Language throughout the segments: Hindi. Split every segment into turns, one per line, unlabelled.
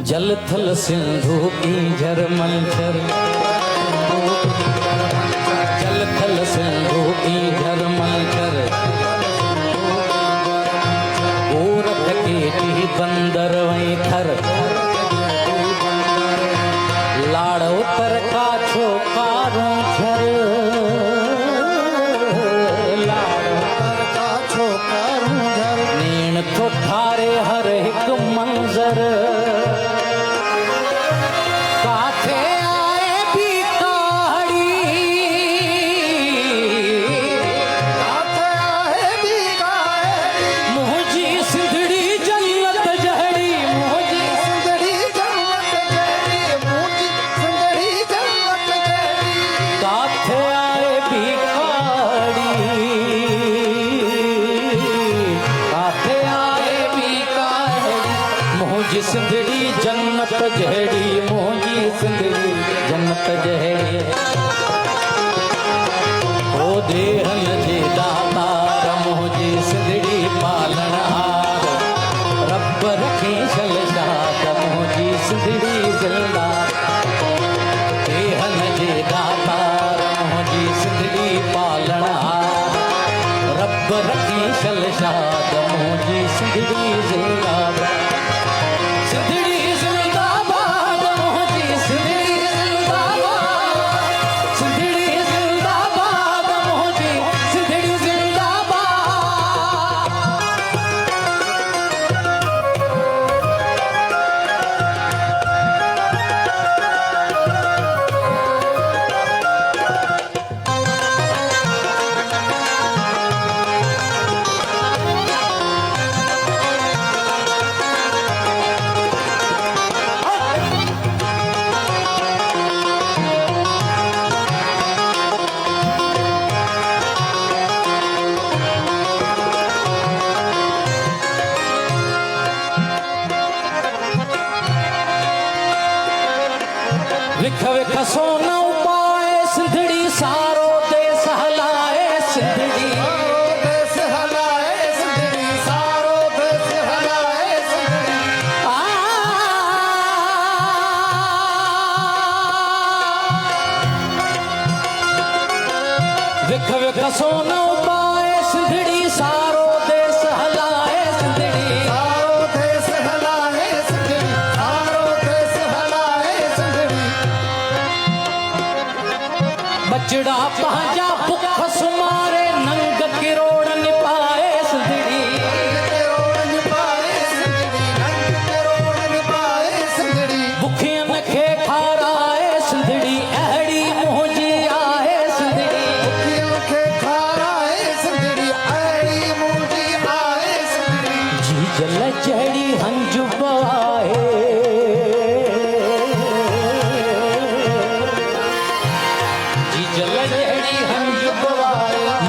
जल थल सिंधु की झरमल झर, जल थल सिंधु की झरमल झर, गोरख के टी बंदर वहीं थर, लाड़ उतर का छोकारों झर, लाड़ उतर का छोकारों झर, नीण तो ठारे हर एक मंजर, सिंधड़ी जन्नत जहड़ी मोजी सिंधड़ी जन्नत जहड़ी ओ देहन जे दातार मोजी सिंधड़ी पालन हार रब रखी शल शाद मोजी सिंधड़ी जिंदा देहन जे दातार मोजी सिंधड़ी पालन हार रब रखी शल शाद मोजी सिंधड़ी जिंदा विख विख सोना उपाए सिंधड़ी सारो देश हलाए सिंधड़ी देश हलाए सिंधड़ी सारो देश हलाए सिंधड़ी विख विख सोना उपाए सिंधड़ी सारो देश हलाए सिंधड़ी सारो देश हलाए सिंधड़ी सारो देश हलाए सिंधड़ी बचड़ा पंहिंजा बुख सुमारे नंग किरोड़ निपाए सिंधड़ी बुखियन खे खाराए सिंधड़ी अहिड़ी मुंहिंजी आहे सिंधड़ी बुखियन खे खाराए सिंधड़ी अहिड़ी मुंहिंजी आहे सिंधड़ी जी जल जहिड़ी हंज आहे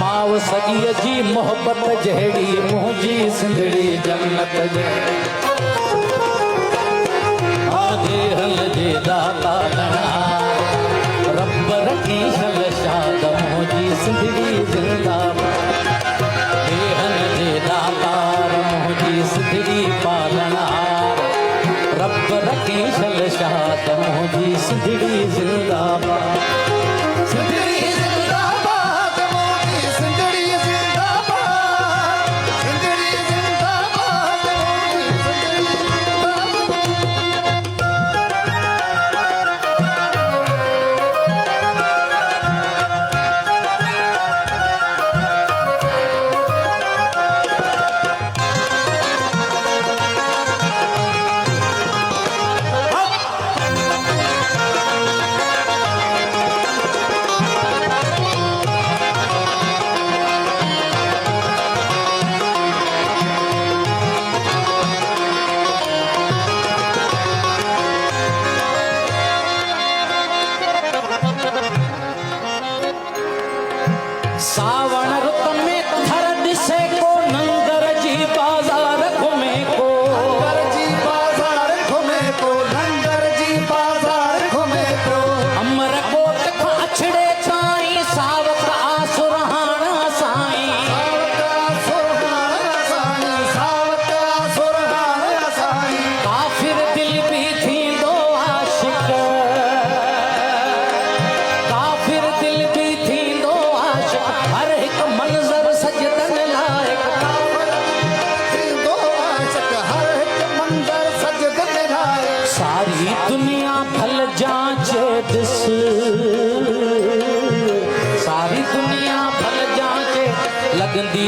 माव सॼीअ जी मोहब्बत जहिड़ी मुंहिंजी सिंधड़ी जन्नत जहिड़ी देहल जे दाता रब रखी शल शाद मुंहिंजी सिंधड़ी जिंदाबाद देहल जे दातार मुंहिंजी सिंधड़ी पालनहार रब रखी शल शाद मुंहिंजी सिंधड़ी जिंदाबाद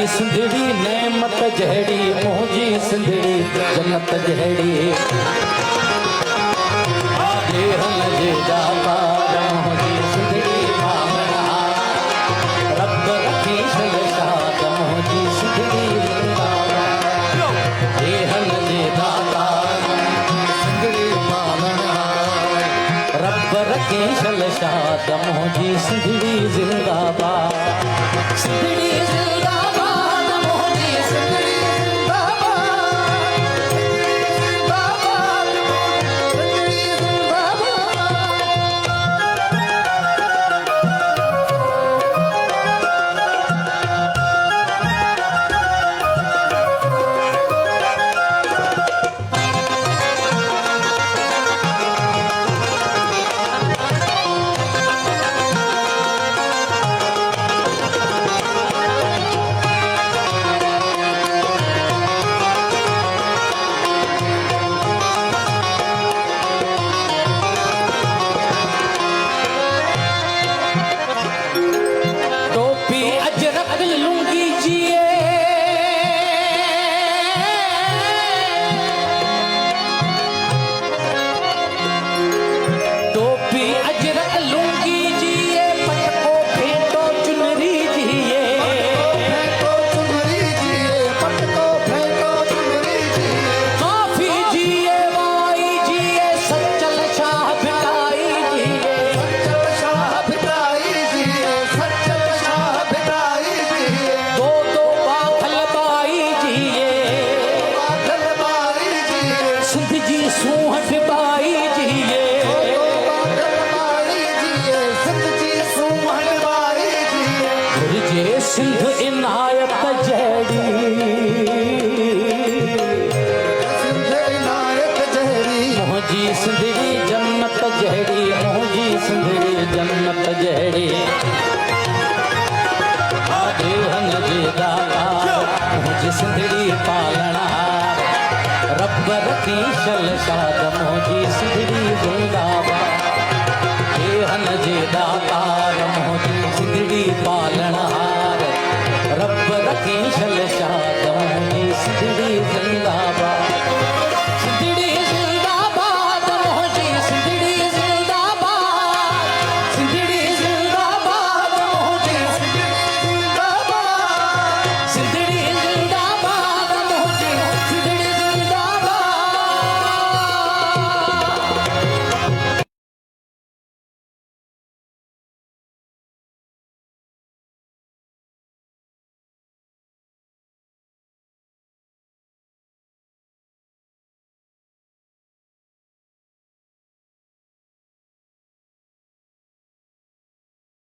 जी सिंधड़ी नेमत जहड़ी मोजी सिंधड़ी जन्नत जहड़ी देहन जे दाता मोजी सिंधड़ी भावना रब रखी शलशाद मोजी सिंधड़ी जिंदाबाद देहन जे दाता
सिंधड़ी पालना
रब रखे शलशाद मोजी सिंधड़ी जिंदाबाद सिंधड़ी जिंदाबाद मोजी
सिंधड़ी जिंदाबाद जिंदाबाद सिंधड़ी
टोपी अजरक लुंगी जिए टोपी अजरक लुंगी जिए पटको फेंटो चुनरी जिए
फेंको चुनरी जिए पटको फेंको चुनरी जिए
काफी जिए वाई जिए सच्चल शाह भिटाई जिए
सच्चल शाह भिटाई जिए सच्चल शाह भिटाई जिए
दो दो बाखल बाई जिए
बादल बाई जिए
सिंध जी सूहट बाई जिए
बादल बाई जिए सिंध जी सुमन बाई जिए
जे सिंध इनायत जहड़ी
सिंध इनायत जहरी
मोजी सिंधड़ी जन्नत जहड़ी मोजी सिंधड़ी जन्नत जहड़ी देहन जे दाता मोजी सिंधड़ी पालना रब रखी शलशाद मोजी सिंधड़ी जिंदाबाद देहन जे दातार मोजी सिंधड़ी पालना रब रखी शलशाद मोजी सिंधड़ी जिंदाबाद